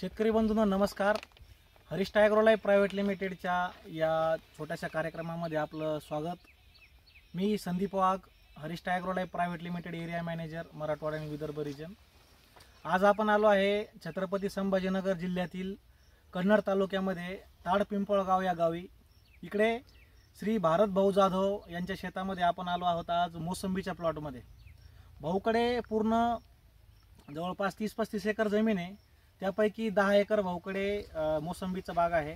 शेतकरी बंधूंनो नमस्कार. हरिष्ठ Agrolife private लिमिटेडच्या या छोट्याशा कार्यक्रमामध्ये आपलं स्वागत. मी संदीप वाघ, हरिष्ठ Agrolife private limited area manager, Marathwada आणि विदर्भ रिजन. आज आपण आलो आहे छत्रपती संभाजीनगर जिल्ह्यातील कन्नड तालुक्यामध्ये ताडपिंपळगाव या गावी. इकडे श्री भारत भाऊ जाधव यांच्या शेतामध्ये आपण आलो आहोत आज मोसंबीच्या प्लॉटमध्ये. भाऊकडे पूर्ण जवळपास 30-35 एकर जमीन आहे. त्यापैकी 10 एकर भाऊकडे मोसंबीचा बाग आहे.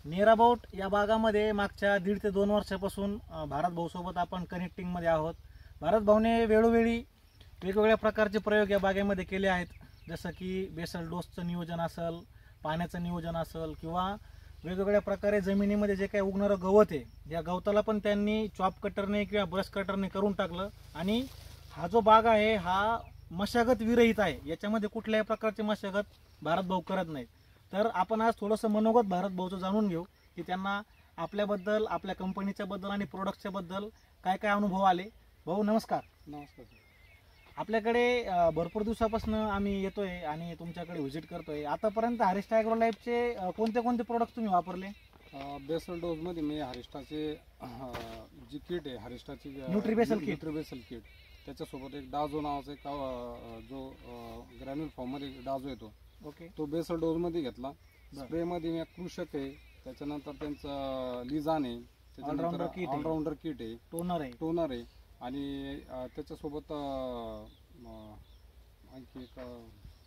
नियर अबाउट या बागामध्ये मागच्या 1.5 ते 2 वर्षापासून भारत भाऊसोबत आपण कनेक्टिंगमध्ये आहोत. भारत भाऊने वेळोवेळी वेगवेगळ्या प्रकारचे प्रयोग या बागेमध्ये केले आहेत, जसं की बेसल डोसचं नियोजन असेल, पाण्याचं नियोजन असेल, किंवा वेगवेगळ्या प्रकारे जमिनीमध्ये जे काही उगणारं गवत आहे या गवताला पण त्यांनी चॉप कटरने किंवा ब्रश कटरने करून टाकलं. आणि हा जो बाग आहे हा मशागत विरहित आहे. याच्यामध्ये कुठल्याही प्रकारची मशागत भारत भाऊ करत नाहीत. तर आपण आज थोडंसं मनोगत भारत भाऊचं जाणून घेऊ की त्यांना आपल्याबद्दल, आपल्या कंपनीच्या बद्दल आणि प्रोडक्टच्या बद्दल काय काय अनुभव आले. भाऊ नमस्कार. नमस्कार. आपल्याकडे भरपूर दिवसापासून आम्ही येतोय आणि तुमच्याकडे व्हिजिट करतोय. आतापर्यंत हरिष्ठ ॲग्रोलाईफचे कोणते कोणते प्रोडक्ट तुम्ही वापरले? बेसल डोस मध्ये मी हरिष्ठाचे जी किट आहे, हरिष्ठाची न्यूट्रीबेसल किट, त्याच्यासोबत एक डाझो नावाचा एक जो ग्रॅन्युल फॉर्म मध्ये डाझो येतो, ओके, तो बेसल डोस मध्ये घेतला. स्प्रे मध्ये मी कृषक आहे, त्याच्यानंतर त्यांचं लिझान आहे, त्याच्यानंतर ऑलराऊंडर किट आहे, टोनर आहे आणि त्याच्यासोबत आणखी एक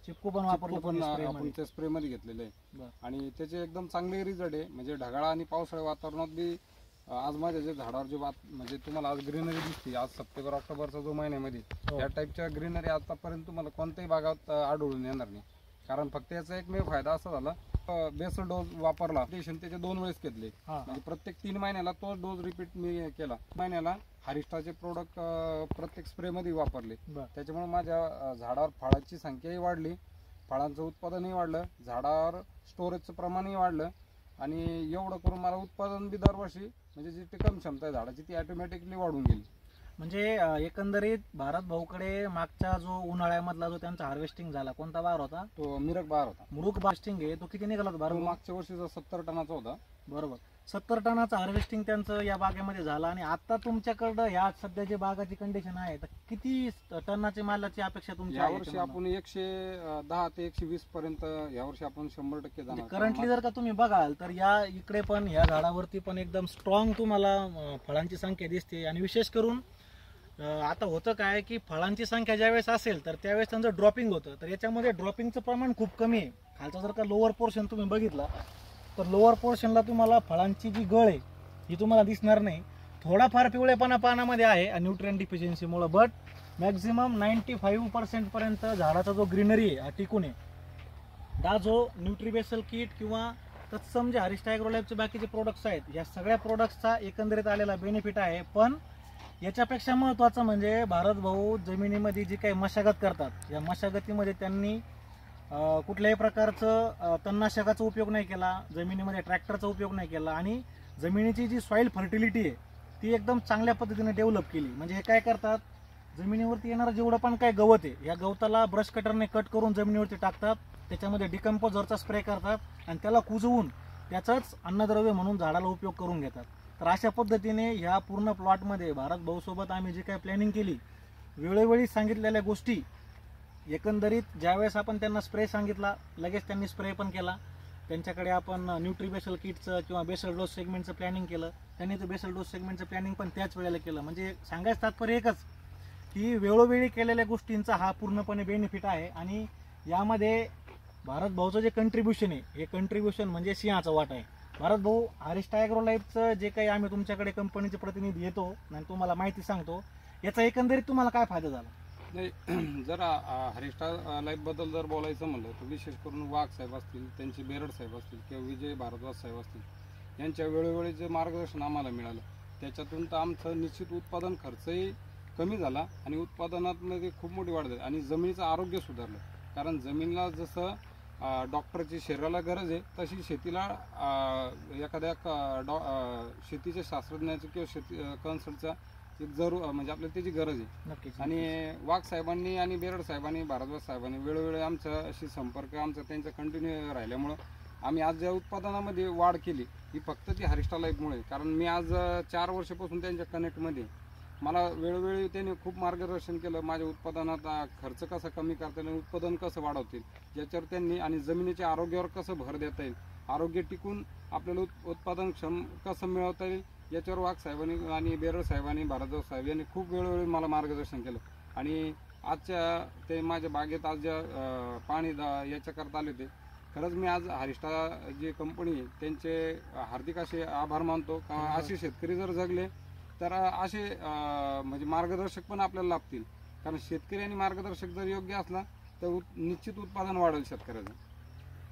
चिपकू पण वापरलं आपण त्या स्प्रे मध्ये घेतलेलं आहे. आणि त्याचे एकदम चांगले रिझल्ट आहे. म्हणजे ढगाळ आणि पावसाळ्या वातावरणात बी आज माझ्या जे झाडावर जे म्हणजे तुम्हाला आज ग्रीनरी दिसते, आज सप्टेंबर ऑक्टोबरचा जो महिन्यामध्ये या टाईपच्या ग्रीनरी आतापर्यंत तुम्हाला कोणत्याही भागात आढळून येणार नाही. कारण फक्त याचा एकमेव फायदा असा झाला, बेसल डोस वापरला, त्याचे 2 वेळेस घेतले. म्हणजे प्रत्येक 3 महिन्याला तो डोस रिपीट मी केला. महिन्याला हरिष्ठाचे प्रोडक्ट प्रत्येक स्प्रे मध्ये वापरले. त्याच्यामुळे माझ्या झाडावर फळाची संख्याही वाढली, फळांचं उत्पादनही वाढलं, झाडावर स्टोरेजचं प्रमाणही वाढलं. आणि एवढं करून मला उत्पादन बी दरवर्षी म्हणजे जी टिकन क्षमता आहे झाडाची ती ऑटोमॅटिकली वाढून गेली. म्हणजे एकंदरीत भारत भाऊकडे मागचा जो उन्हाळ्यामधला जो त्यांचा हार्वेस्टिंग झाला, कोणता बार होता? तो मिरग बार होता. मुरुक हार्वेस्टिंग आहे, तो किती निघाला होता? मागच्या वर्षीचा 70 टनाचा होता. बरोबर, 70 टनाचा हार्वेस्टिंग त्यांचं या बागेमध्ये झालं. आणि आता तुमच्याकडं या सध्या जे बागाची कंडिशन आहे तर किती टनाची मालाची अपेक्षा तुमची? यावर्षी आपण 110 ते 120 पर्यंत यावर्षी आपण 100% जाणार. करंटली जर का तुम्ही बघाल तर या इकडे पण ह्या झाडावरती पण एकदम स्ट्रॉंग तुम्हाला फळांची संख्या दिसते. आणि विशेष करून आता होतं काय की फळांची संख्या ज्यावेळेस असेल तर त्यावेळेस त्यांचं ड्रॉपिंग होतं. तर याच्यामध्ये ड्रॉपिंगचं प्रमाण खूप कमी आहे. खालचा जर का लोअर पोर्शन तुम्ही बघितला तर लोअर पोर्शनला तुम्हाला फळांची जी गळ आहे ही तुम्हाला दिसणार नाही. थोडाफार पिवळेपणा पानामध्ये आहे न्यूट्रिएंट डिफिशियन्सीमुळे, बट मॅक्झिमम 95% पर्यंत झाडाचा जो ग्रीनरी आहे हा टिकून आहे. हा जो न्यूट्रीबेसल किट किंवा तत्सम जे हरिष्ठ ॲग्रोलाईफचे बाकीचे प्रोडक्ट्स आहेत, या सगळ्या प्रोडक्ट्सचा एकंदरीत आलेला बेनिफिट आहे. पण याच्यापेक्षा महत्त्वाचं म्हणजे भारत भाऊ जमिनीमध्ये जी काही मशागत करतात, या मशागतीमध्ये त्यांनी कुठल्याही प्रकारचं तणनाशकाचा उपयोग नाही केला, जमिनीमध्ये ट्रॅक्टरचा उपयोग नाही केला. आणि जमिनीची जी सॉईल फर्टिलिटी आहे ती एकदम चांगल्या पद्धतीने डेव्हलप केली. म्हणजे हे काय करतात, जमिनीवरती येणारं जेवढं पण काय गवत आहे या गवताला ब्रश कटरने कट करून जमिनीवरती टाकतात, त्याच्यामध्ये डिकम्पोजरचा स्प्रे करतात आणि त्याला कुजवून त्याचाच अन्नद्रव्य म्हणून झाडाला उपयोग करून घेतात. तर अशा पद्धतीने ह्या पूर्ण प्लॉटमध्ये भारत भाऊसोबत आम्ही जी काही प्लॅनिंग केली, वेळोवेळी सांगितलेल्या गोष्टी, एकंदरीत ज्यावेळेस आपण त्यांना स्प्रे सांगितला लगेच त्यांनी स्प्रे पण केला. त्यांच्याकडे आपण न्यूट्रीबेसल किटचं किंवा बेसल डोस सेगमेंटचं प्लॅनिंग केलं, त्यांनी ते बेसल डोस सेगमेंटचं प्लॅनिंग पण त्याच वेळेला केलं. म्हणजे सांगायचं तात्पर्य एकच की वेळोवेळी केलेल्या गोष्टींचा हा पूर्णपणे बेनिफिट आहे. आणि यामध्ये भारत भाऊचं जे कंट्रीब्युशन आहे हे कंट्रीब्युशन म्हणजे सिंहाचा वाटा आहे. भारत भाऊ, हरिष्ठ ॲग्रोलाईफचं जे काही आम्ही तुमच्याकडे कंपनीचे प्रतिनिधी येतो आणि तुम्हाला माहिती सांगतो, याचा एकंदरीत तुम्हाला काय फायदा झाला? नाही, जर हरिष्ठ लाईफ बद्दल जर बोलायचं म्हणलं तर विशेष करून वाघ साहेब असतील, त्यांचे बेरड साहेब असतील किंवा विजय भारद्वाज साहेब असतील, यांच्या वेळोवेळी जे मार्गदर्शन आम्हाला मिळालं त्याच्यातून तर आमचं निश्चित उत्पादन खर्चही कमी झाला आणि उत्पादनामध्ये खूप मोठी वाढ झाली आणि जमिनीचं आरोग्य सुधारलं. कारण जमिनीला जसं डॉक्टरची शरीराला गरज आहे तशी शेतीला एखाद्या शेतीच्या शास्त्रज्ञाची किंवा शेती कन्सल्टचा एक जरूर म्हणजे आपल्याला त्याची गरज आहे. नक्कीच. आणि वाघ साहेबांनी आणि बेरड साहेबांनी, भारद्वाज साहेबांनी वेळोवेळी आमच्याशी संपर्क आमचा त्यांचा कंटिन्यू राहिल्यामुळं आम्ही आज ज्या उत्पादनामध्ये वाढ केली ही फक्त ती हरिष्ठा लाईफमुळे. कारण मी आज 4 वर्षापासून त्यांच्या कनेक्टमध्ये, मला वेळोवेळी त्यांनी खूप मार्गदर्शन केलं. माझ्या उत्पादनात खर्च कसा कमी करता येईल, उत्पादन कसं वाढवतील याच्यावर त्यांनी, आणि जमिनीच्या आरोग्यावर कसं भर देता येईल, आरोग्य टिकून आपल्याला उत्पादन क्षम कसं मिळवता येईल याच्यावर वाघ साहेबांनी आणि बेरड साहेबांनी, भारद्वाज साहेब यांनी खूप वेळोवेळी मला मार्गदर्शन केलं. आणि आजच्या ते माझ्या बागेत आज ज्या पाणी याच्याकरता आले होते, खरंच मी आज हरिष्ठा जी कंपनी आहे त्यांचे हार्दिक असे आभार मानतो. का असे शेतकरी जर जगले तर असे म्हणजे मार्गदर्शक पण आपल्याला लाभतील. कारण शेतकरी आणि मार्गदर्शक जर योग्य असला तर निश्चित उत्पादन वाढेल शेतकऱ्याचं.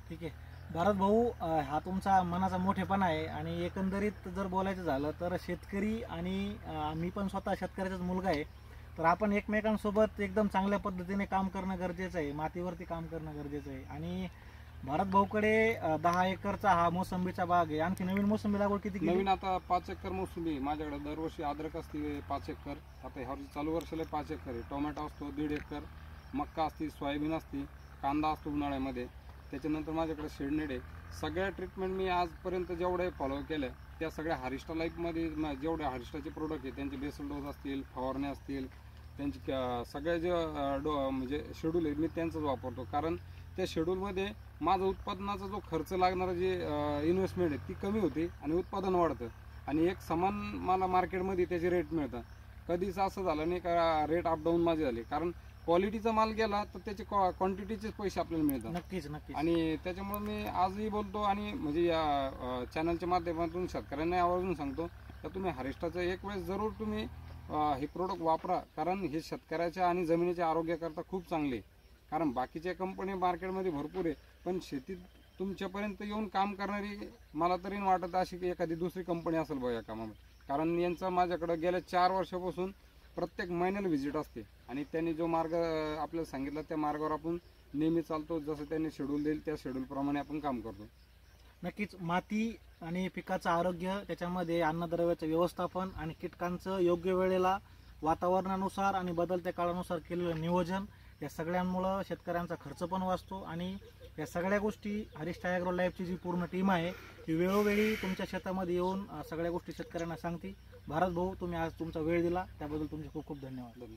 ठीक आहे भारत भाऊ, हा तुमचा मनाचा मोठेपणा आहे. आणि एकंदरीत जर बोलायचं झालं तर शेतकरी आणि मी पण स्वतः शेतकऱ्याचाच मुलगा आहे, तर आपण एकमेकांसोबत एकदम चांगल्या पद्धतीने काम करणं गरजेचं आहे, मातीवरती काम करणं गरजेचं आहे. आणि भारत भाऊकडे 10 एकरचा हा मोसंबीचा बाग आहे. आणखी नवीन मोसंबी लागवड किती केली? नवीन आता 5 एकर मोसंबी माझ्याकडे. दरवर्षी अद्रक असते 5 एकर, आता ह्या वर्षी चालू वर्षाला 5 एकर आहे. टोमॅटो असतो 1.5 एकर, मक्का असते, सोयाबीन असते, कांदा असतो उन्हाळ्यामध्ये. त्याच्यानंतर माझ्याकडे शेडनेड आहे. सगळ्या ट्रीटमेंट मी आजपर्यंत जेवढे फॉलो केल्या त्या सगळ्या हरिष्ठा लाईफमध्ये जेवढे हरिष्ठाचे प्रोडक्ट आहेत त्यांचे बेसल डोस असतील, फवारणे असतील, त्यांची सगळ्या जे म्हणजे शेड्यूल आहे मी त्यांचंच वापरतो. कारण त्या शेड्यूलमध्ये माझं उत्पादनाचा जो खर्च लागणारा जे इन्व्हेस्टमेंट आहे ती कमी होते आणि उत्पादन वाढतं. आणि एक समान मला मार्केटमध्ये त्याचे रेट मिळतात. कधीच असं झालं नाही का रेट अपडाऊन माझे झाले. कारण क्वालिटीचा माल गेला तर त्याचे क्वांटिटीचे पैसे आपल्याला मिळतात. नक्कीच नक्कीच. आणि त्याच्यामुळे मी आजही बोलतो आणि म्हणजे या चॅनलच्या माध्यमातून शेतकऱ्यांना आवर्जून सांगतो तर तुम्ही हरिष्ठाचं एक वेळेस जरूर तुम्ही हे प्रोडक्ट वापरा. कारण हे शेतकऱ्याच्या आणि जमिनीच्या आरोग्याकरता खूप चांगले आहे. कारण बाकीच्या कंपनी मार्केटमध्ये भरपूर आहे, पण शेतीत तुमच्यापर्यंत येऊन काम करणारी मला तरी वाटत अशी की एखादी दुसरी कंपनी असेल बघा या कामामध्ये. कारण यांचा माझ्याकडे गेल्या 4 वर्षापासून प्रत्येक महिन्याला व्हिजिट असते. आणि त्यांनी जो मार्ग आपल्याला सांगितला त्या मार्गावर आपण नेहमी चालतो. जसं त्यांनी शेड्यूल देईल त्या शेड्यूलप्रमाणे आपण काम करतो. नक्कीच. माती आणि पिकाचं आरोग्य, त्याच्यामध्ये अन्नद्रव्याचं व्यवस्थापन आणि कीटकांचं योग्य वेळेला वातावरणानुसार आणि बदलत्या काळानुसार केलेलं नियोजन, या सगळ्यांमुळं शेतकऱ्यांचा खर्च पण वाचतो. आणि या सगळ्या गोष्टी हरिष्ठा ॲग्रो लाईफची जी पूर्ण टीम आहे ती वेळोवेळी तुमच्या शेतामध्ये येऊन सगळ्या गोष्टी शेतकऱ्यांना सांगते. भारत भाऊ, तुम्ही आज तुमचा वेळ दिला त्याबद्दल तुमचे खूप खूप धन्यवाद.